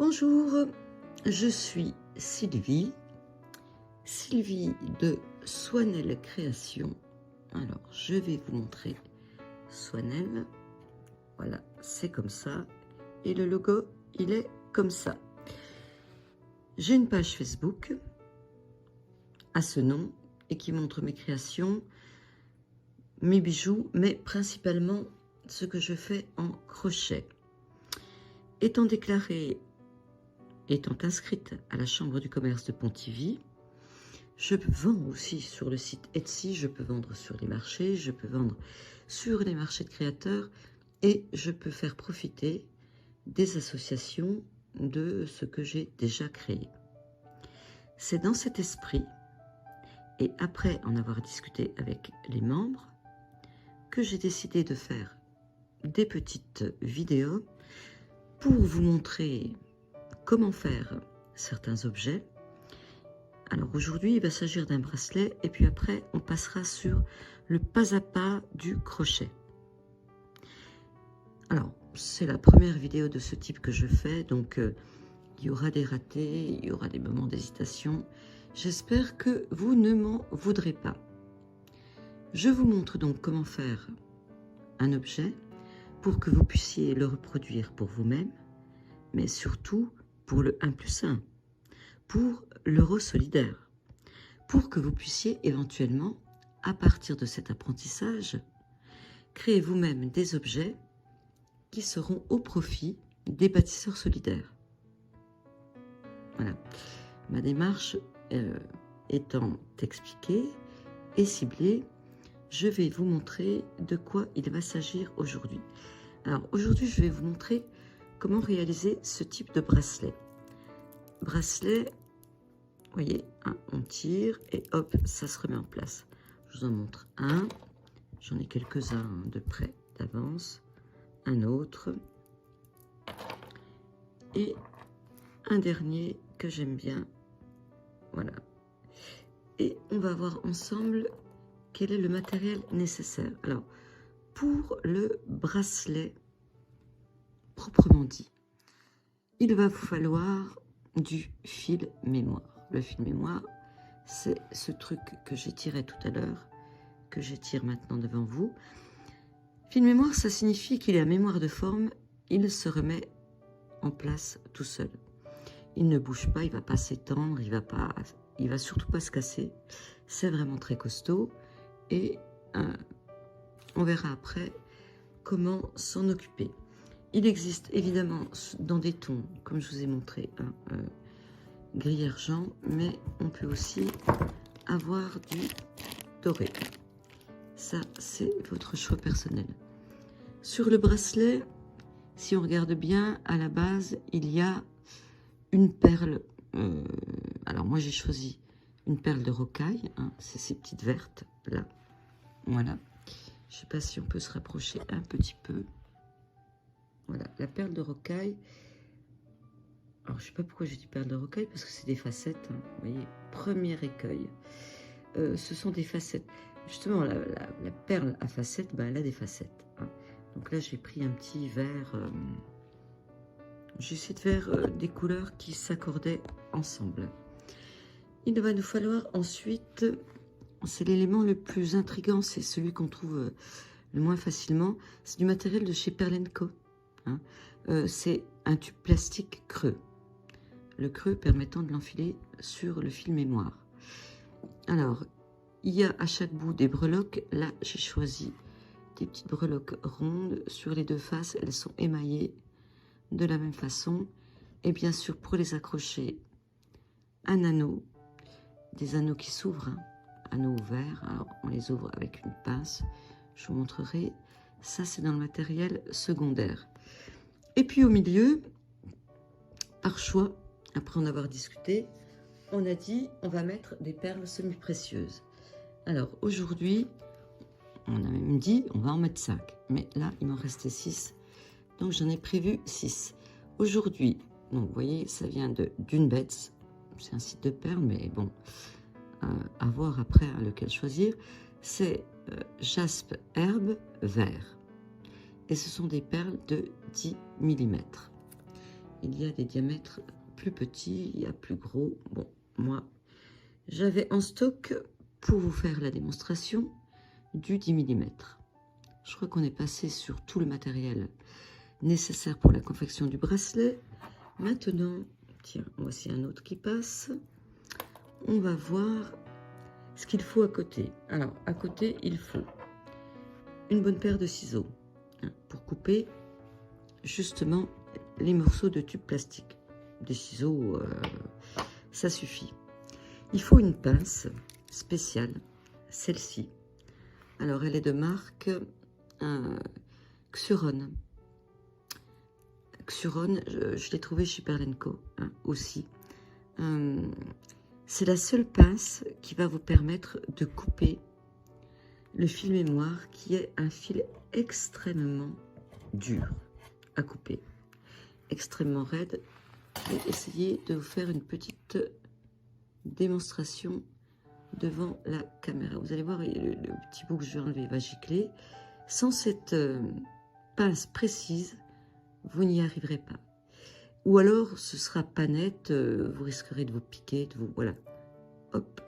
Bonjour, je suis Sylvie de Swanel Création. Alors, je vais vous montrer Swanel. Voilà, c'est comme ça. Et le logo, il est comme ça. J'ai une page Facebook à ce nom et qui montre mes créations, mes bijoux, mais principalement ce que je fais en crochet. Étant inscrite à la Chambre du commerce de Pontivy, je vends aussi sur le site Etsy, je peux vendre sur les marchés, je peux vendre sur les marchés de créateurs et je peux faire profiter des associations de ce que j'ai déjà créé. C'est dans cet esprit, et après en avoir discuté avec les membres, que j'ai décidé de faire des petites vidéos pour vous montrer comment faire certains objets. Alors aujourd'hui, il va s'agir d'un bracelet et puis après, on passera sur le pas à pas du crochet. Alors, c'est la première vidéo de ce type que je fais, donc il y aura des ratés, il y aura des moments d'hésitation. J'espère que vous ne m'en voudrez pas. Je vous montre donc comment faire un objet pour que vous puissiez le reproduire pour vous-même, mais surtout pour le 1+1, pour l'euro solidaire, pour que vous puissiez éventuellement, à partir de cet apprentissage, créer vous-même des objets qui seront au profit des bâtisseurs solidaires. Voilà. Ma démarche étant expliquée et ciblée, je vais vous montrer de quoi il va s'agir aujourd'hui. Alors aujourd'hui, je vais vous montrer comment réaliser ce type de bracelet. Bracelet, vous voyez, hein, on tire et hop, ça se remet en place. Je vous en montre un, j'en ai quelques-uns de près, d'avance, un autre, et un dernier que j'aime bien, voilà. Et on va voir ensemble quel est le matériel nécessaire. Alors, pour le bracelet, proprement dit, il va vous falloir du fil mémoire. Le fil mémoire, c'est ce truc que j'étirais tout à l'heure, que j'étire maintenant devant vous. Fil mémoire, ça signifie qu'il est à mémoire de forme, il se remet en place tout seul. Il ne bouge pas, il ne va pas s'étendre, il va surtout pas se casser. C'est vraiment très costaud et on verra après comment s'en occuper. Il existe évidemment dans des tons, comme je vous ai montré, gris argent, mais on peut aussi avoir du doré. Ça, c'est votre choix personnel. Sur le bracelet, si on regarde bien, à la base, il y a une perle. Alors moi, j'ai choisi une perle de rocaille. Hein, c'est ces petites vertes, là. Voilà. Je ne sais pas si on peut se rapprocher un petit peu. Voilà, la perle de rocaille. Alors, je ne sais pas pourquoi j'ai dit perle de rocaille, parce que c'est des facettes. Hein, vous voyez, premier écueil. Ce sont des facettes. Justement, la perle à facettes, ben, elle a des facettes. Hein. Donc là, j'ai pris un petit vert. J'ai essayé de faire des couleurs qui s'accordaient ensemble. Il va nous falloir ensuite, c'est l'élément le plus intriguant, c'est celui qu'on trouve le moins facilement, c'est du matériel de chez Perle & Co. Hein. C'est un tube plastique creux. Le creux permettant de l'enfiler sur le fil mémoire. Alors, il y a à chaque bout des breloques. Là, j'ai choisi des petites breloques rondes. Sur les deux faces, elles sont émaillées de la même façon. Et bien sûr, pour les accrocher, un anneau, des anneaux qui s'ouvrent, hein, anneaux ouverts. Alors, on les ouvre avec une pince. Je vous montrerai. Ça, c'est dans le matériel secondaire. Et puis au milieu, par choix, après en avoir discuté, on a dit on va mettre des perles semi-précieuses. Alors aujourd'hui, on a même dit on va en mettre 5. Mais là, il m'en restait 6. Donc j'en ai prévu 6. Aujourd'hui, donc vous voyez, ça vient d'une Betts. C'est un site de perles, mais bon, à voir après lequel choisir. C'est jaspe herbe vert. Et ce sont des perles de 10 mm. il y a des diamètres plus petits, il y a plus gros. Bon, moi, j'avais en stock, pour vous faire la démonstration, du 10 mm. Je crois qu'on est passé sur tout le matériel nécessaire pour la confection du bracelet. Maintenant, tiens, voici un autre qui passe. On va voir ce qu'il faut à côté. Alors, à côté, il faut une bonne paire de ciseaux pour couper justement les morceaux de tube plastique. Des ciseaux, ça suffit. Il faut une pince spéciale, celle-ci. Alors, elle est de marque Xuron. Xuron, je l'ai trouvée chez Perlenco aussi. C'est la seule pince qui va vous permettre de couper le fil mémoire, qui est un fil extrêmement dur à couper, extrêmement raide. Je vais essayer de vous faire une petite démonstration devant la caméra. Vous allez voir, le petit bout que je vais enlever va gicler. Sans cette pince précise, vous n'y arriverez pas. Ou alors, ce sera pas net, vous risquerez de vous piquer, de vous... Voilà. Hop.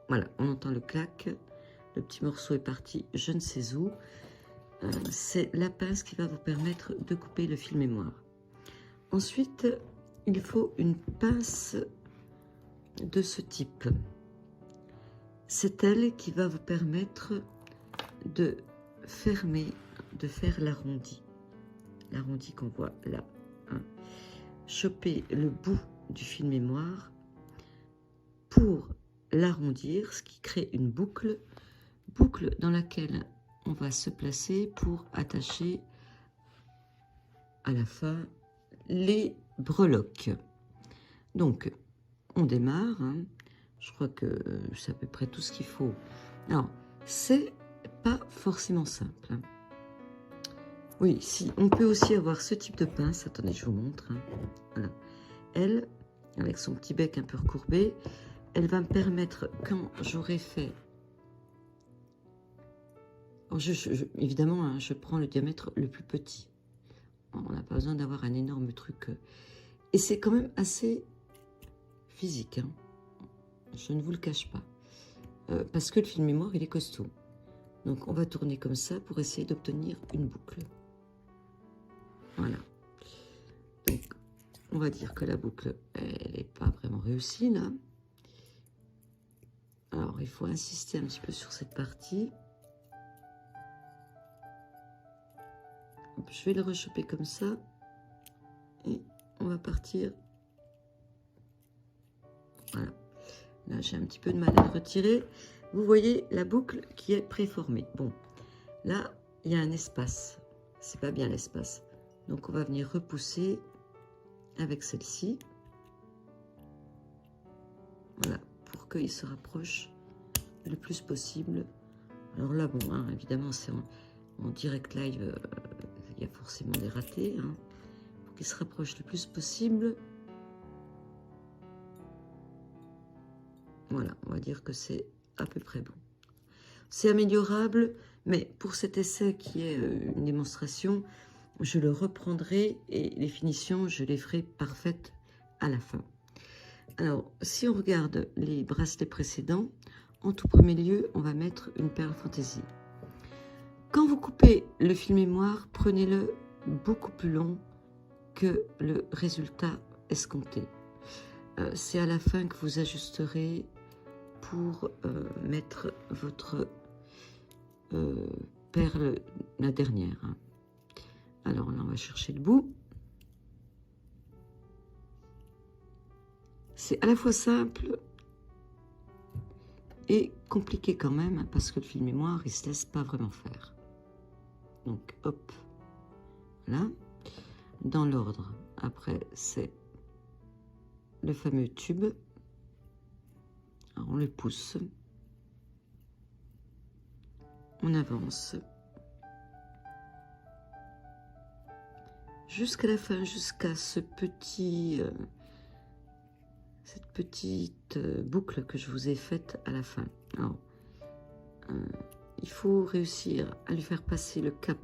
Voilà, on entend le clac. Le petit morceau est parti, je ne sais où. C'est la pince qui va vous permettre de couper le fil mémoire. Ensuite, il faut une pince de ce type. C'est elle qui va vous permettre de fermer, de faire l'arrondi. L'arrondi qu'on voit là. Choper le bout du fil mémoire pour l'arrondir, ce qui crée une boucle dans laquelle on va se placer pour attacher à la fin les breloques. Donc, on démarre. Je crois que c'est à peu près tout ce qu'il faut. Alors, c'est pas forcément simple. Oui, si, on peut aussi avoir ce type de pince. Attendez, je vous montre. Voilà. Elle, avec son petit bec un peu recourbé, elle va me permettre, quand j'aurai fait... Alors évidemment, je prends le diamètre le plus petit. On n'a pas besoin d'avoir un énorme truc. Et c'est quand même assez physique. Je ne vous le cache pas. Parce que le fil mémoire, il est costaud. Donc, on va tourner comme ça pour essayer d'obtenir une boucle. Voilà. Donc, on va dire que la boucle, elle n'est pas vraiment réussie, là. Alors, il faut insister un petit peu sur cette partie. Je vais le rechoper comme ça. Et on va partir. Voilà. Là, j'ai un petit peu de mal à le retirer. Vous voyez la boucle qui est préformée. Bon, là, il y a un espace. C'est pas bien l'espace. Donc, on va venir repousser avec celle-ci. Voilà, pour qu'il se rapproche le plus possible. Alors là, bon, évidemment, c'est en direct live. Il y a forcément des ratés. Pour qu'il se rapproche le plus possible. Voilà, on va dire que c'est à peu près bon. C'est améliorable, mais pour cet essai qui est une démonstration, je le reprendrai et les finitions, je les ferai parfaites à la fin. Alors, si on regarde les bracelets précédents, en tout premier lieu, on va mettre une perle fantaisie. Quand vous coupez le fil mémoire, prenez-le beaucoup plus long que le résultat escompté. C'est à la fin que vous ajusterez pour mettre votre perle, la dernière. Alors là, on va chercher le bout. C'est à la fois simple et compliqué quand même, parce que le fil mémoire, il ne se laisse pas vraiment faire. Donc, hop, là. Dans l'ordre, après, c'est le fameux tube. Alors, on le pousse. On avance. Jusqu'à la fin, jusqu'à ce petit... cette petite boucle que je vous ai faite à la fin. Alors, il faut réussir à lui faire passer le cap.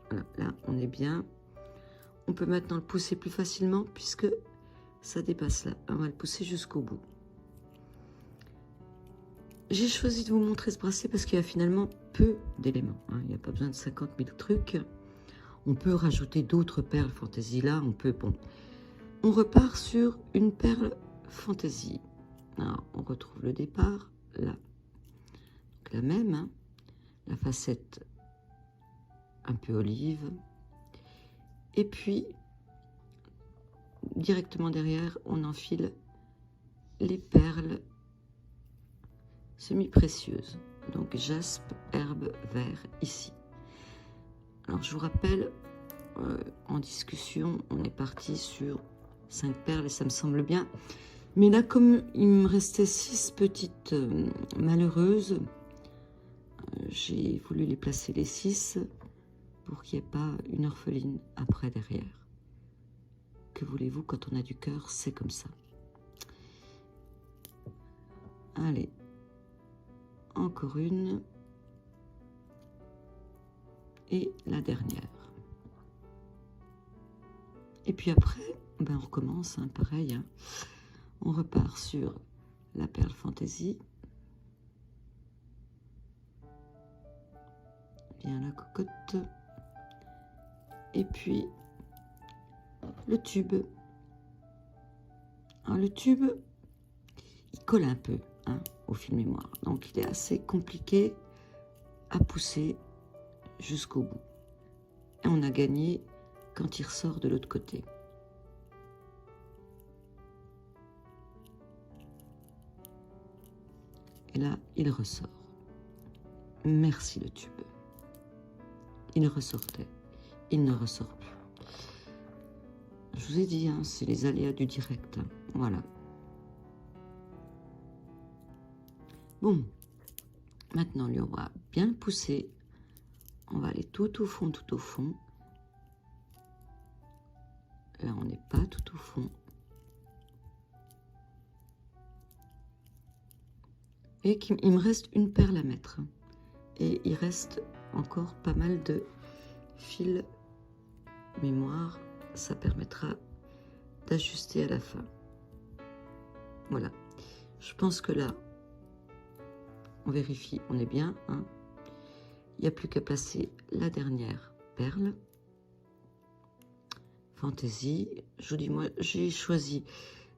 Voilà, là, on est bien. on peut maintenant le pousser plus facilement puisque ça dépasse là. On va le pousser jusqu'au bout. J'ai choisi de vous montrer ce bracelet parce qu'il y a finalement peu d'éléments. Hein. Il n'y a pas besoin de 50 000 trucs. On peut rajouter d'autres perles fantaisie là. On peut, bon. On repart sur une perle fantaisie. Alors, on retrouve le départ là. Donc, la même, hein. La facette un peu olive. Et puis, directement derrière, on enfile les perles semi-précieuses. Donc, jaspe, herbe, vert, ici. Alors, je vous rappelle, en discussion, on est parti sur 5 perles et ça me semble bien. Mais là, comme il me restait 6 petites malheureuses, j'ai voulu les placer les 6 pour qu'il n'y ait pas une orpheline après derrière. Que voulez-vous, quand on a du cœur, c'est comme ça. Allez, encore une. Et la dernière. Et puis après, ben on recommence, hein, pareil. Hein. On repart sur la perle fantaisie. Bien la cocotte. Et puis le tube. Alors, le tube, il colle un peu, hein, au fil mémoire. Donc il est assez compliqué à pousser jusqu'au bout. Et on a gagné quand il ressort de l'autre côté. Et là, il ressort. Merci le tube. Il ressortait. Il ne ressort plus. Je vous ai dit, hein, c'est les aléas du direct. Hein. Voilà. Bon. Maintenant, lui, on va bien le pousser. On va aller tout au fond, tout au fond. Là, on n'est pas tout au fond. Et il me reste une perle à mettre. Et il reste encore pas mal de fil mémoire. Ça permettra d'ajuster à la fin. Voilà. Je pense que là, on vérifie, on est bien. Hein. Il n'y a plus qu'à placer la dernière perle. Fantaisie. Je vous dis, moi, j'ai choisi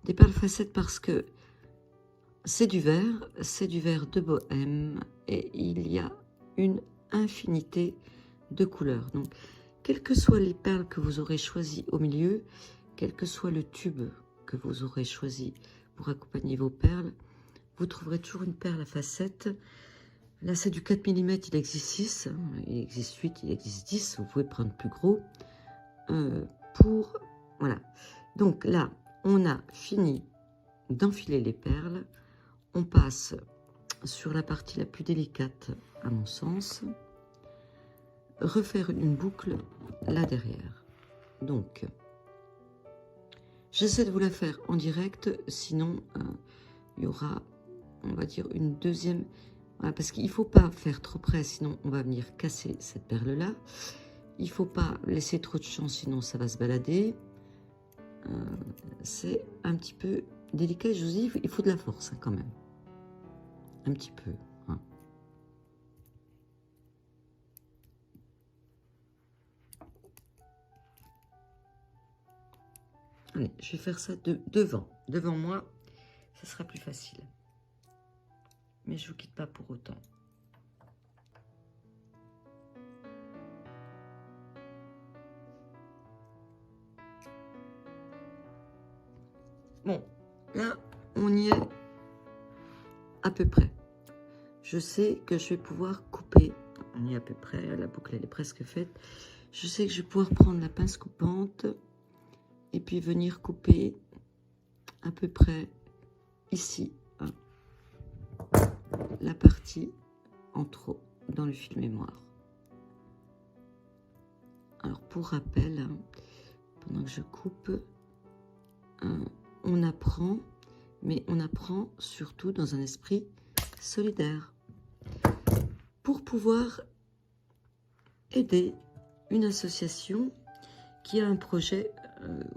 des perles facettes parce que c'est du verre de bohème et il y a une infinité de couleurs. Donc, quelles que soient les perles que vous aurez choisies au milieu, quel que soit le tube que vous aurez choisi pour accompagner vos perles, vous trouverez toujours une perle à facettes. Là, c'est du 4 mm, il existe 6, il existe 8, il existe 10, vous pouvez prendre plus gros. Voilà. Donc là, on a fini d'enfiler les perles. On passe sur la partie la plus délicate, à mon sens. Refaire une boucle là derrière. Donc, j'essaie de vous la faire en direct, sinon il y aura, on va dire, une deuxième... Voilà, parce qu'il ne faut pas faire trop près, sinon on va venir casser cette perle-là. Il ne faut pas laisser trop de champ, sinon ça va se balader. C'est un petit peu délicat, je vous dis, il faut de la force, hein, quand même. Un petit peu. Hein. Allez, je vais faire ça devant. Devant moi, ce sera plus facile. Mais je ne vous quitte pas pour autant. Bon, là, on y est à peu près. Je sais que je vais pouvoir couper. On y est à peu près, la boucle elle est presque faite. Je sais que je vais pouvoir prendre la pince coupante et puis venir couper à peu près ici, hein, la partie en trop dans le fil mémoire. Alors pour rappel, hein, pendant que je coupe, on apprend, mais on apprend surtout dans un esprit solidaire pour pouvoir aider une association qui a un projet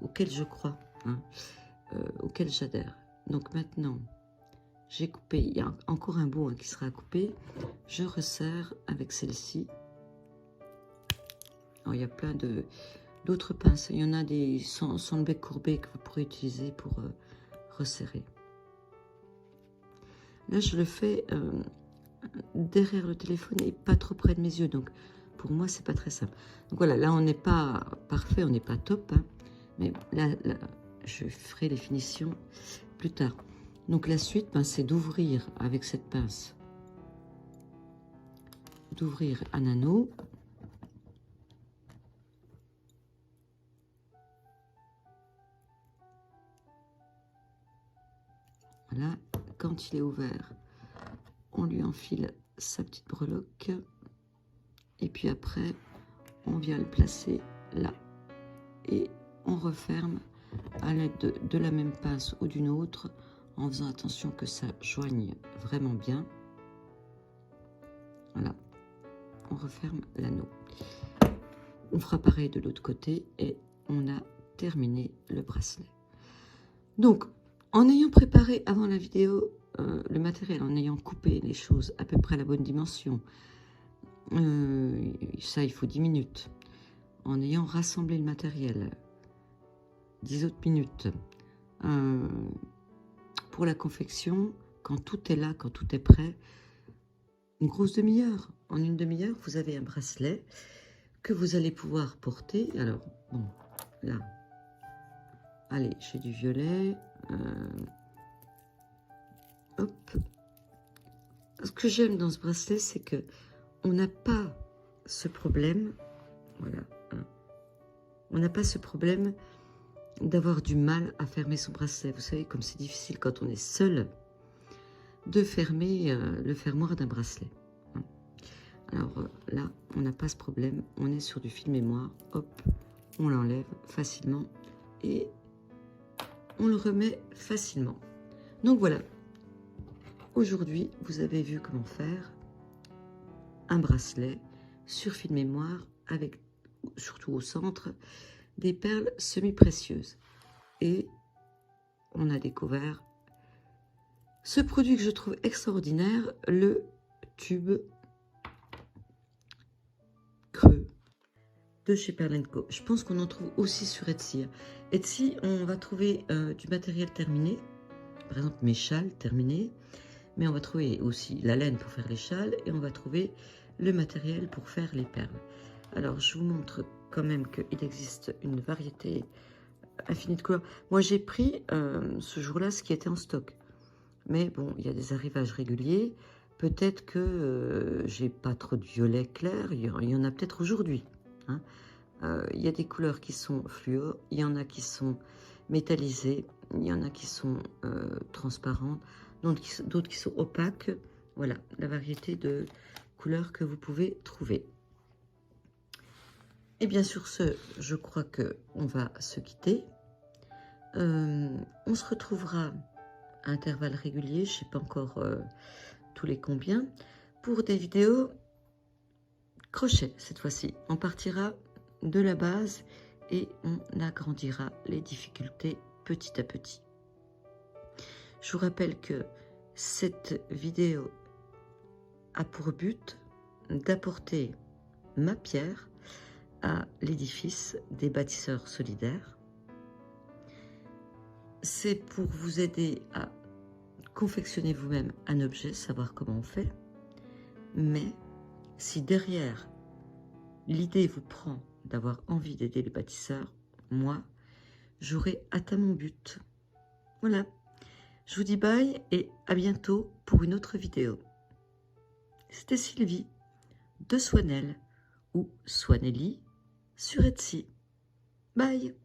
auquel je crois, hein, auquel j'adhère. Donc maintenant, j'ai coupé, il y a encore un bout hein, qui sera à couper. Je resserre avec celle-ci. Il y a plein d'autres pinces. Il y en a des sans le bec courbé que vous pourrez utiliser pour resserrer. Là, je le fais derrière le téléphone et pas trop près de mes yeux. Donc, pour moi, c'est pas très simple. Donc voilà, là, on n'est pas parfait, on n'est pas top. Hein, mais là, je ferai les finitions plus tard. Donc, la suite, ben, c'est d'ouvrir avec cette pince. D'ouvrir un anneau. Voilà, quand il est ouvert, on lui enfile sa petite breloque. Et puis après, on vient le placer là. Et on referme à l'aide de la même pince ou d'une autre, en faisant attention que ça joigne vraiment bien. Voilà, on referme l'anneau. On fera pareil de l'autre côté et on a terminé le bracelet. Donc, en ayant préparé avant la vidéo le matériel, en ayant coupé les choses à peu près à la bonne dimension, ça il faut 10 minutes. En ayant rassemblé le matériel, 10 autres minutes. Pour la confection, quand tout est là, quand tout est prêt, une grosse demi-heure. En une demi-heure, vous avez un bracelet que vous allez pouvoir porter. Alors, bon, là, allez, j'ai du violet. Hop. Ce que j'aime dans ce bracelet, c'est que on n'a pas ce problème. Voilà. Hein, on n'a pas ce problème d'avoir du mal à fermer son bracelet. Vous savez, comme c'est difficile quand on est seul de fermer le fermoir d'un bracelet. Hein. Alors là, on n'a pas ce problème. On est sur du fil mémoire. Hop, on l'enlève facilement et on le remet facilement. Donc voilà. Aujourd'hui, vous avez vu comment faire un bracelet sur fil mémoire avec, surtout au centre, des perles semi-précieuses. Et on a découvert ce produit que je trouve extraordinaire, le tube creux de chez Pearl & Co. Je pense qu'on en trouve aussi sur Etsy. Etsy, on va trouver du matériel terminé, par exemple mes châles terminés, mais on va trouver aussi la laine pour faire les châles et on va trouver le matériel pour faire les perles. Alors, je vous montre quand même qu'il existe une variété infinie de couleurs. Moi, j'ai pris ce jour-là ce qui était en stock. Mais bon, il y a des arrivages réguliers. Peut-être que j'ai pas trop de violet clair. Il y en a peut-être aujourd'hui. Hein. Il y a des couleurs qui sont fluo. Il y en a qui sont métallisées. Il y en a qui sont transparentes. D'autres qui sont opaques. Voilà, la variété de couleurs que vous pouvez trouver. Et bien sur ce, je crois qu'on va se quitter. On se retrouvera à intervalles réguliers, je ne sais pas encore tous les combien, pour des vidéos crochet cette fois-ci. On partira de la base et on agrandira les difficultés petit à petit. Je vous rappelle que cette vidéo a pour but d'apporter ma pierre à l'édifice des bâtisseurs solidaires. C'est pour vous aider à confectionner vous-même un objet, savoir comment on fait. Mais si derrière, l'idée vous prend d'avoir envie d'aider les bâtisseurs, moi, j'aurai atteint mon but. Voilà. Je vous dis bye et à bientôt pour une autre vidéo. C'était Sylvie de Swanel ou Swanelli sur Etsy. Bye!